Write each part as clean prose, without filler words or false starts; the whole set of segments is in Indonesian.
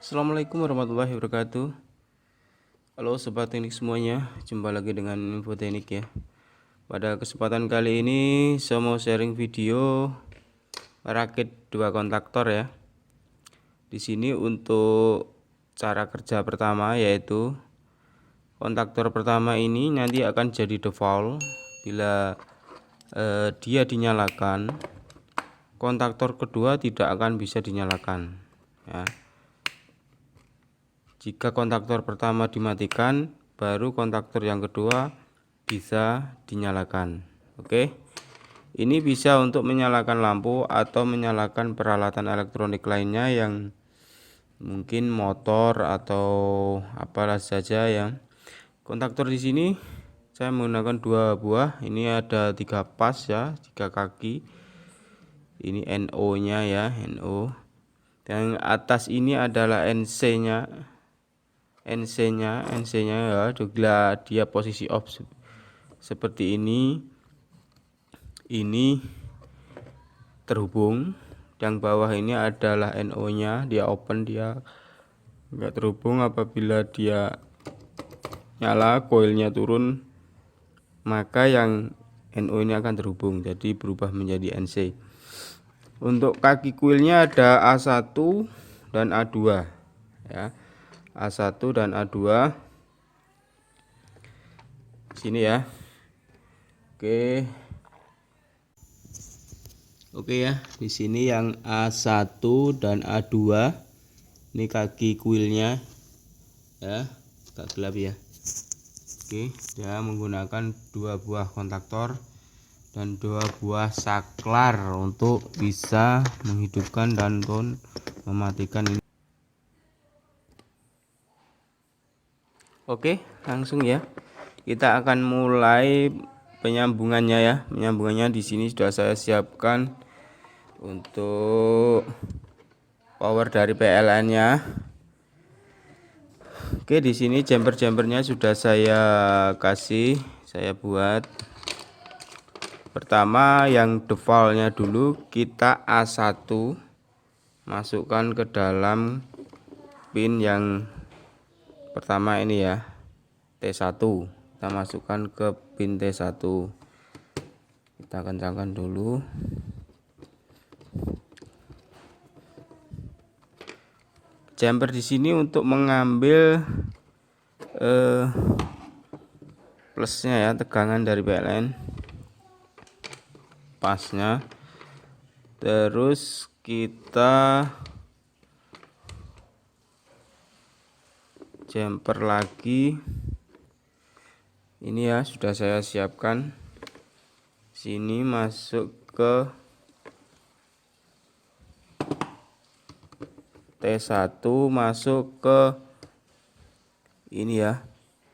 Assalamualaikum warahmatullahi wabarakatuh. Halo sobat teknik semuanya, jumpa lagi dengan info teknik ya. Pada kesempatan kali ini saya mau sharing video merakit dua kontaktor ya. Di sini untuk cara kerja pertama yaitu kontaktor pertama ini nanti akan jadi default bila dia dinyalakan. Kontaktor kedua tidak akan bisa dinyalakan ya. Jika kontaktor pertama dimatikan, baru kontaktor yang kedua bisa dinyalakan. Oke. Ini bisa untuk menyalakan lampu atau menyalakan peralatan elektronik lainnya yang mungkin motor atau apalah saja yang kontaktor di sini saya menggunakan dua buah. Ini ada 3 pas ya, 3 kaki. Ini NO-nya ya, NO. Yang atas ini adalah NC-nya ya, bila dia posisi off seperti ini terhubung. Yang bawah ini adalah NO nya, dia open, dia enggak terhubung. Apabila dia nyala, koilnya turun, maka yang NO ini akan terhubung, jadi berubah menjadi NC. Untuk kaki kuilnya ada A1 dan A2 ya. A1 dan A2 sini ya. Oke ya, di sini yang A1 dan A2 ini kaki kuilnya ya, agak gelap ya. Oke, dia menggunakan 2 buah kontaktor dan 2 buah saklar untuk bisa menghidupkan dan mematikan ini. Oke, langsung ya. Kita akan mulai penyambungannya ya. Penyambungannya di sini sudah saya siapkan untuk power dari PLN-nya. Oke, di sini jumper-jumpernya sudah saya buat. Pertama yang defaultnya dulu kita A1 masukkan ke dalam pin yang pertama ini ya, T1. Kita masukkan ke pin T1. Kita kencangkan dulu. Jumper di sini untuk mengambil plusnya ya, tegangan dari PLN, pasnya. Terus kita jumper lagi. Ini ya, sudah saya siapkan. Sini masuk ke T1, masuk ke ini ya,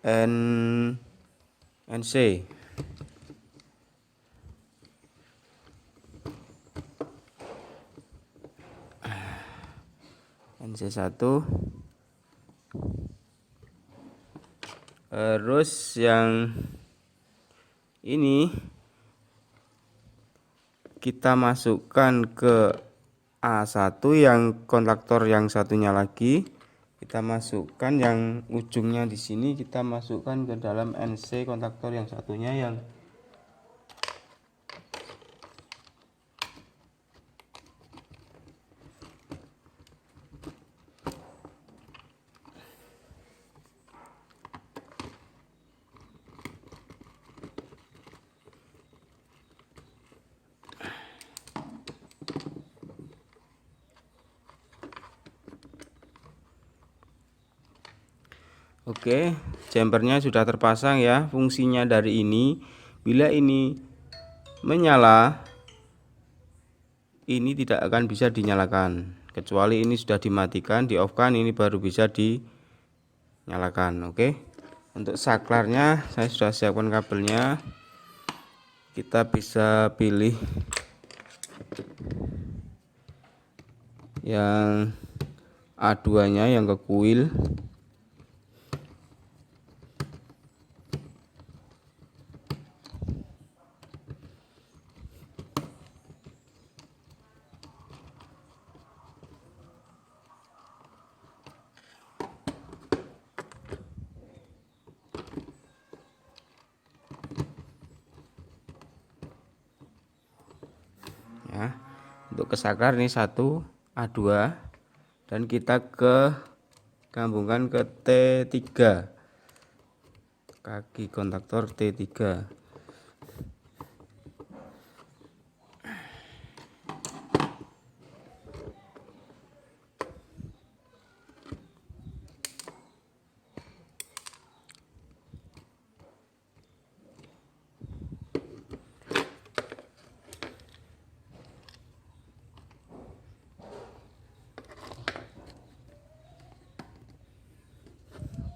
NC. NC1. Terus yang ini kita masukkan ke A1, yang kontaktor yang satunya lagi kita masukkan, yang ujungnya di sini kita masukkan ke dalam NC kontaktor yang satunya yang Oke, jumpernya sudah terpasang ya. Fungsinya dari ini, bila ini menyala, ini tidak akan bisa dinyalakan kecuali ini sudah dimatikan, di off kan, ini baru bisa dinyalakan. Oke, untuk saklarnya saya sudah siapkan kabelnya. Kita bisa pilih yang A2 nya yang ke kuil. Untuk ke saklar ini 1 A2 dan kita ke gabungkan ke T3, kaki kontaktor T3.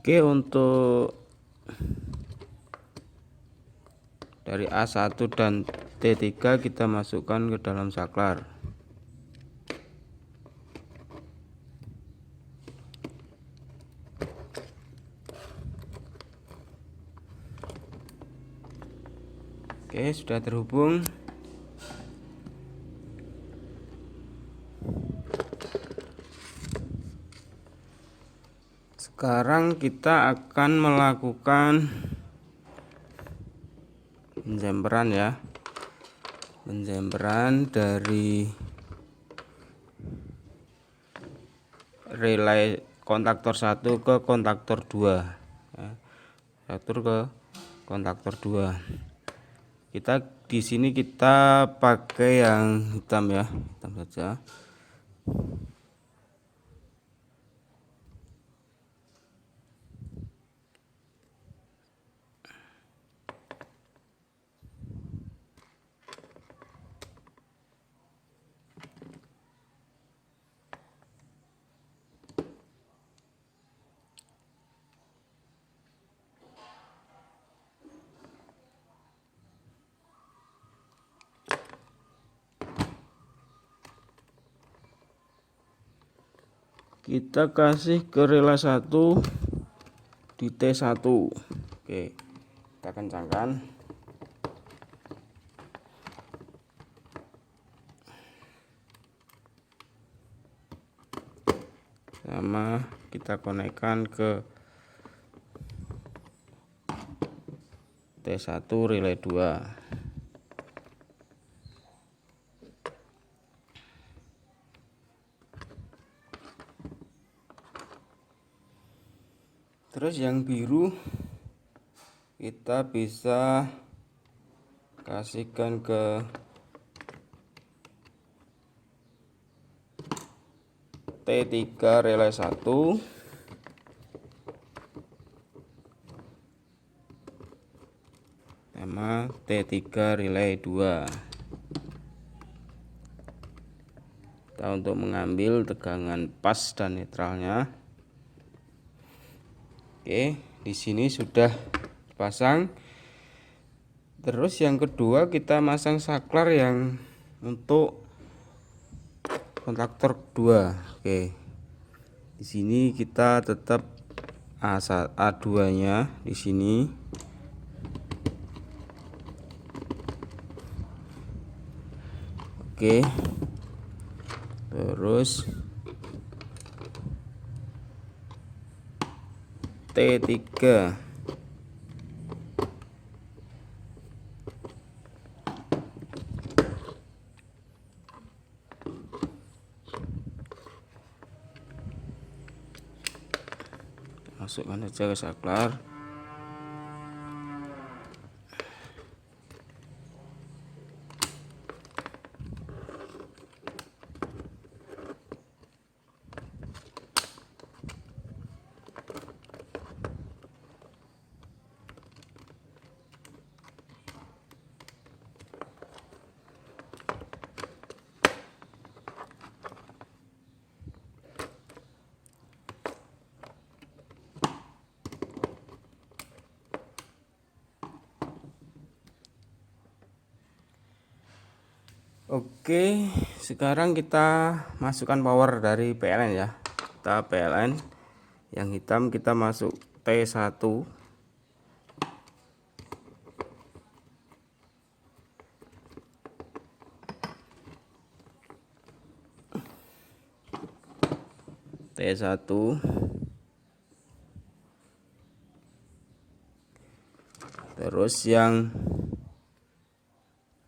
Oke, untuk dari A1 dan T3 kita masukkan ke dalam saklar. Oke, sudah terhubung. Sekarang kita akan melakukan penjemperan ya. Penjemperan dari relay kontaktor 1 ke kontaktor 2 ya. 1 ke kontaktor 2. Kita di sini kita pakai yang hitam ya, hitam saja. Kita kasih ke relay 1 di T1. Oke, kita kencangkan. Sama kita konekkan ke T1 relay 2. Terus yang biru kita bisa kasihkan ke T3 relay 1 sama T3 relay 2. Kita untuk mengambil tegangan pas dan netralnya. Oke, di sini sudah pasang. Terus yang kedua kita masang saklar yang untuk kontaktor 2. Oke. Di sini kita tetap A2-nya di sini. Oke. Terus T3 masukkan saja ke saklar. Oke, sekarang kita masukkan power dari PLN ya. Kita PLN yang hitam kita masuk T1. T1. Terus yang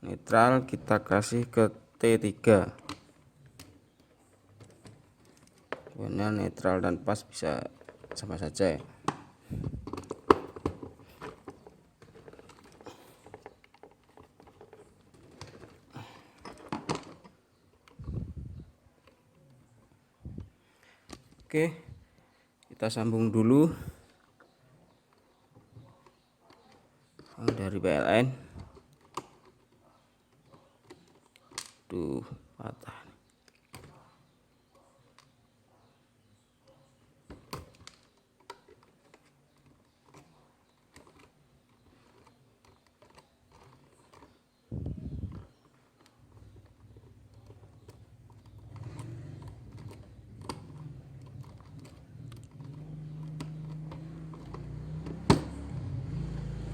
netral kita kasih ke T3. warna netral dan pas bisa sama saja. Oke, kita sambung dulu dari PLN. Tuh, patah.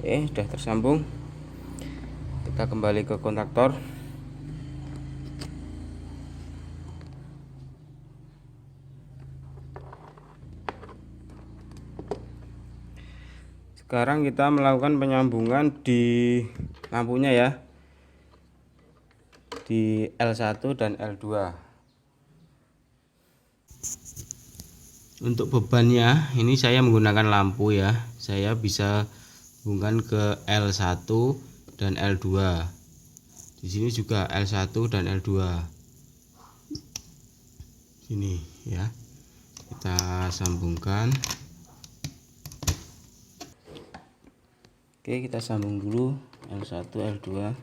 Oke, sudah tersambung. Kita kembali ke kontaktor. Sekarang kita melakukan penyambungan di lampunya ya, di L1 dan L2. Untuk bebannya ini saya menggunakan lampu ya, saya bisa hubungkan ke L1 dan L2. Di sini juga L1 dan L2. Sini ya. Kita sambungkan. Oke, kita sambung dulu L1 L2.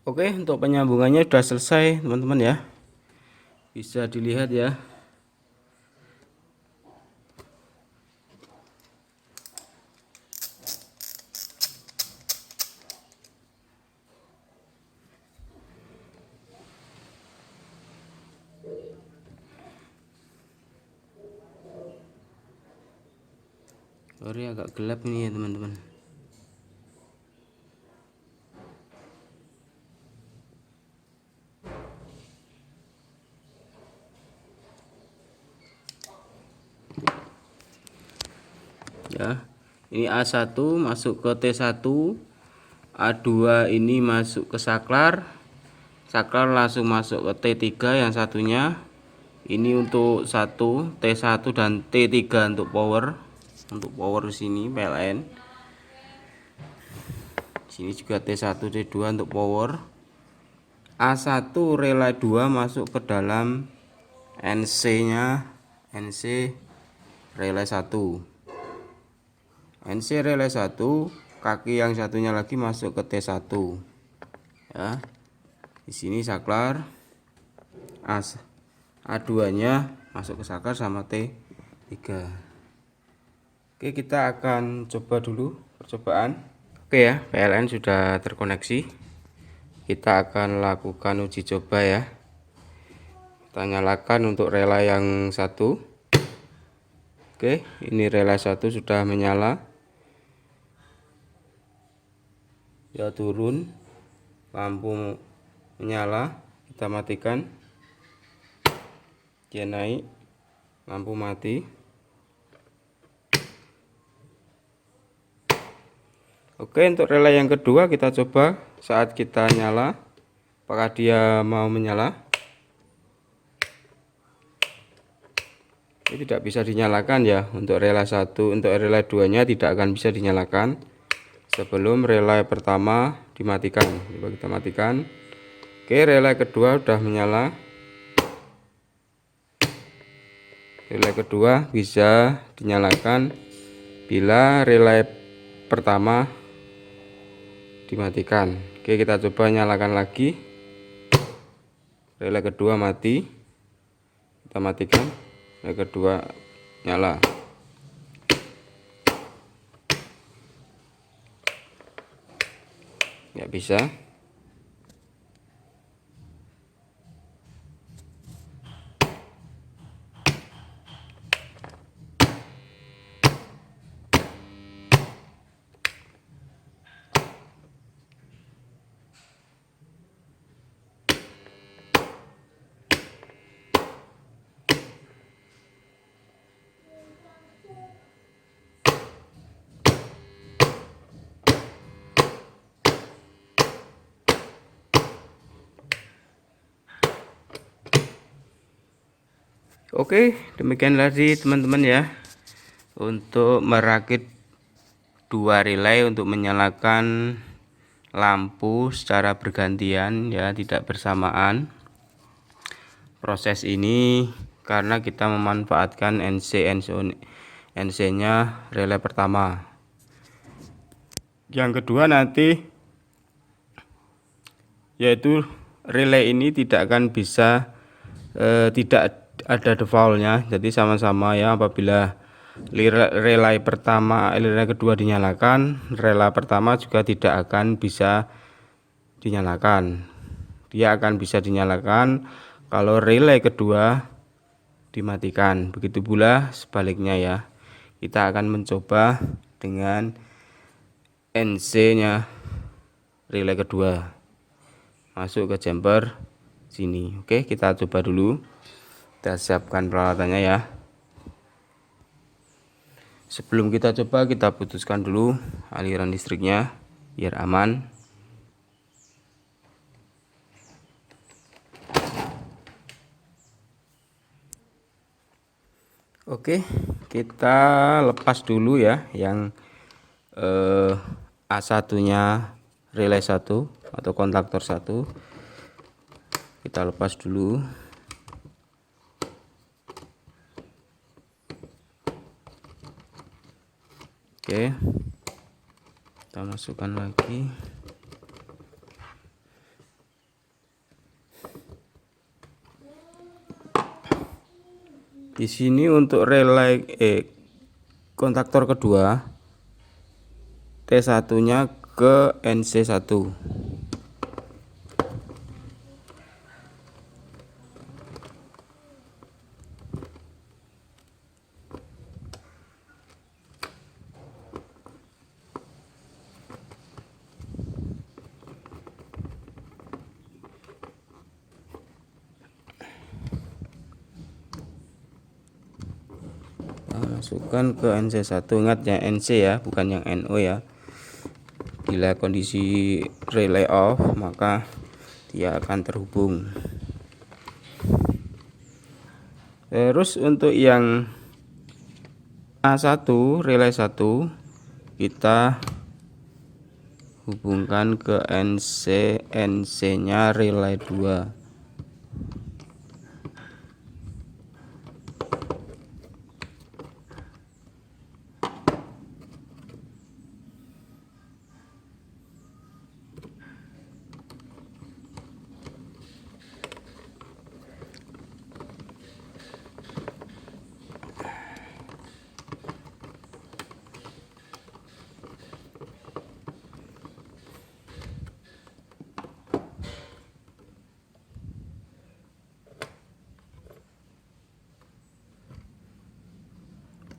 Oke, untuk penyambungannya sudah selesai teman-teman ya, bisa dilihat ya. Sorry agak gelap ini ya teman-teman. Ya, ini A1 masuk ke T1, A2 ini masuk ke saklar, saklar langsung masuk ke T3 yang satunya. Ini untuk T1 dan T3 untuk power di sini PLN. Sini juga T1 T2 untuk power. A1 relay 2 masuk ke dalam NC-nya, NC relay 1. NC relay 1, kaki yang satunya lagi masuk ke T1 ya. Di sini saklar, A2 nya masuk ke saklar sama T3. Oke, kita akan coba dulu percobaan. Oke ya, PLN sudah terkoneksi. Kita akan lakukan uji coba ya. Kita nyalakan untuk relay yang satu. Oke, ini relay 1 sudah menyala. Ya, turun, lampu menyala, kita matikan. Dia naik, lampu mati. Oke, untuk relay yang kedua kita coba saat kita nyala, apakah dia mau menyala. Ini tidak bisa dinyalakan ya, untuk relay 1, untuk relay 2 nya tidak akan bisa dinyalakan sebelum relay pertama dimatikan. Coba kita matikan. Oke, relay kedua sudah menyala. Relay kedua bisa dinyalakan bila relay pertama dimatikan. Oke, kita coba nyalakan lagi. Relay kedua mati, kita matikan. Relay kedua nyala. Nggak bisa. Oke, demikian tadi teman-teman ya, untuk merakit dua relay untuk menyalakan lampu secara bergantian ya, tidak bersamaan. Proses ini karena kita memanfaatkan NC nya relay pertama. Yang kedua nanti yaitu relay ini tidak akan bisa tidak ada defaultnya, jadi sama-sama ya. Apabila relay kedua dinyalakan, relay pertama juga tidak akan bisa dinyalakan. Dia akan bisa dinyalakan kalau relay kedua dimatikan. Begitu pula sebaliknya ya. Kita akan mencoba dengan NC nya relay kedua masuk ke jumper sini. Oke, kita coba dulu. Kita siapkan peralatannya ya. Sebelum kita coba, kita putuskan dulu aliran listriknya biar aman. Oke, kita lepas dulu ya yang A1 nya relay 1 atau kontaktor 1. Kita lepas dulu. Oke, kita masukkan lagi. Di sini untuk relay kontaktor kedua, T1 nya ke NC1. Masukkan ke NC1. Ingat ya, NC ya, bukan yang NO ya. Bila kondisi relay off, maka dia akan terhubung. Terus untuk yang A1 relay 1 kita hubungkan ke NC nya relay 2.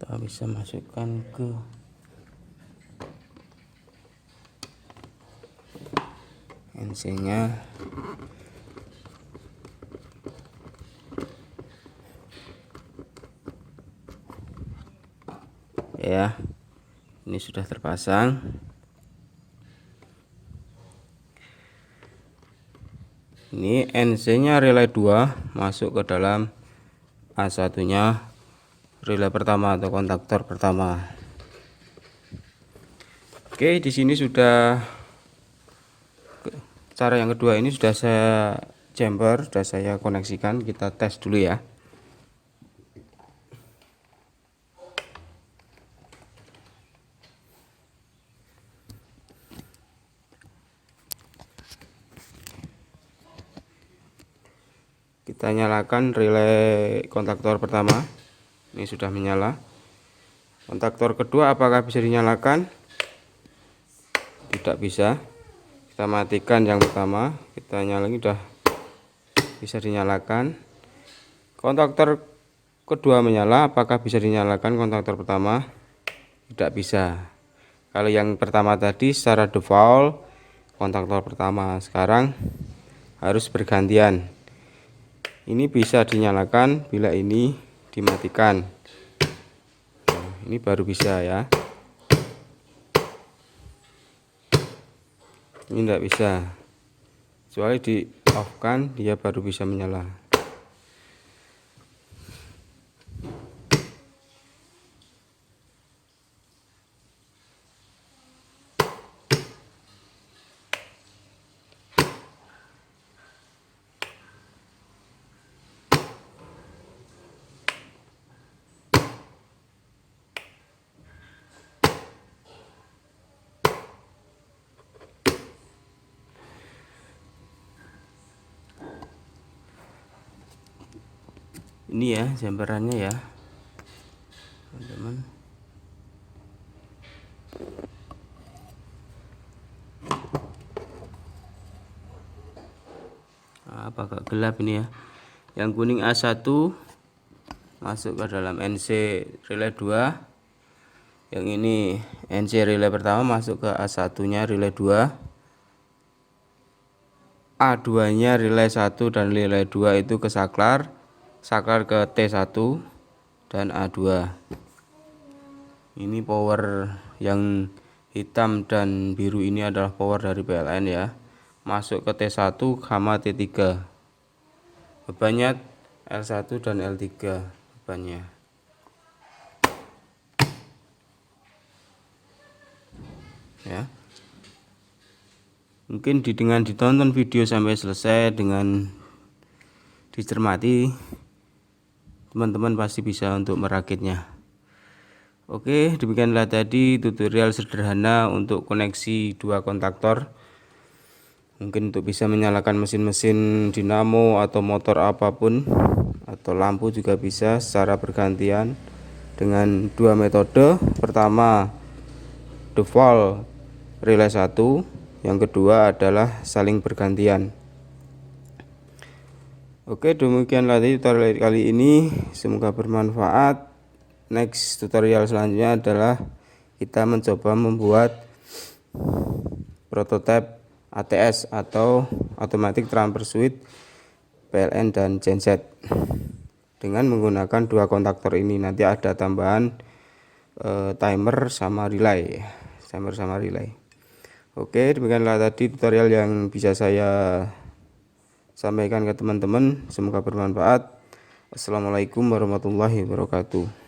Kita bisa masukkan ke NC nya. Ya, ini sudah terpasang. Ini NC nya relay 2 masuk ke dalam A1 nya relay pertama atau kontaktor pertama. Oke, di sini sudah cara yang kedua ini sudah saya jumper, sudah saya koneksikan. Kita tes dulu ya. Kita nyalakan relay kontaktor pertama. Ini sudah menyala. Kontaktor kedua apakah bisa dinyalakan? Tidak bisa. Kita matikan yang pertama, kita nyalakan, sudah bisa dinyalakan. Kontaktor kedua menyala, apakah bisa dinyalakan kontaktor pertama? Tidak bisa. Kalau yang pertama tadi secara default kontaktor pertama, sekarang harus bergantian. Ini bisa dinyalakan bila ini dimatikan. Nah, ini baru bisa ya. Ini tidak bisa, kecuali di off kan dia baru bisa menyala. Ini ya jemperannya ya teman-teman. Agak gelap ini ya. Yang kuning A1 masuk ke dalam NC relay 2. Yang ini NC relay pertama masuk ke A1 nya relay 2. A2 nya relay 1 dan relay 2 itu ke saklar ke T1 dan A2. Ini power yang hitam dan biru ini adalah power dari PLN ya. Masuk ke T1 sama T3. Bebannya L1 dan L3 bebannya. Ya. Mungkin dengan ditonton video sampai selesai, dengan dicermati, teman-teman pasti bisa untuk merakitnya. Oke, demikianlah tadi tutorial sederhana untuk koneksi dua kontaktor. Mungkin untuk bisa menyalakan mesin-mesin dinamo atau motor apapun, atau lampu juga bisa secara bergantian dengan dua metode. Pertama, default relay 1, yang kedua adalah saling bergantian. Oke, demikianlah tutorial kali ini, semoga bermanfaat. Next tutorial selanjutnya adalah kita mencoba membuat prototipe ATS atau Automatic Transfer Switch PLN dan genset dengan menggunakan dua kontaktor ini. Nanti ada tambahan timer sama relay. Oke, demikianlah tadi tutorial yang bisa saya sampaikan ke teman-teman, semoga bermanfaat. Assalamualaikum warahmatullahi wabarakatuh.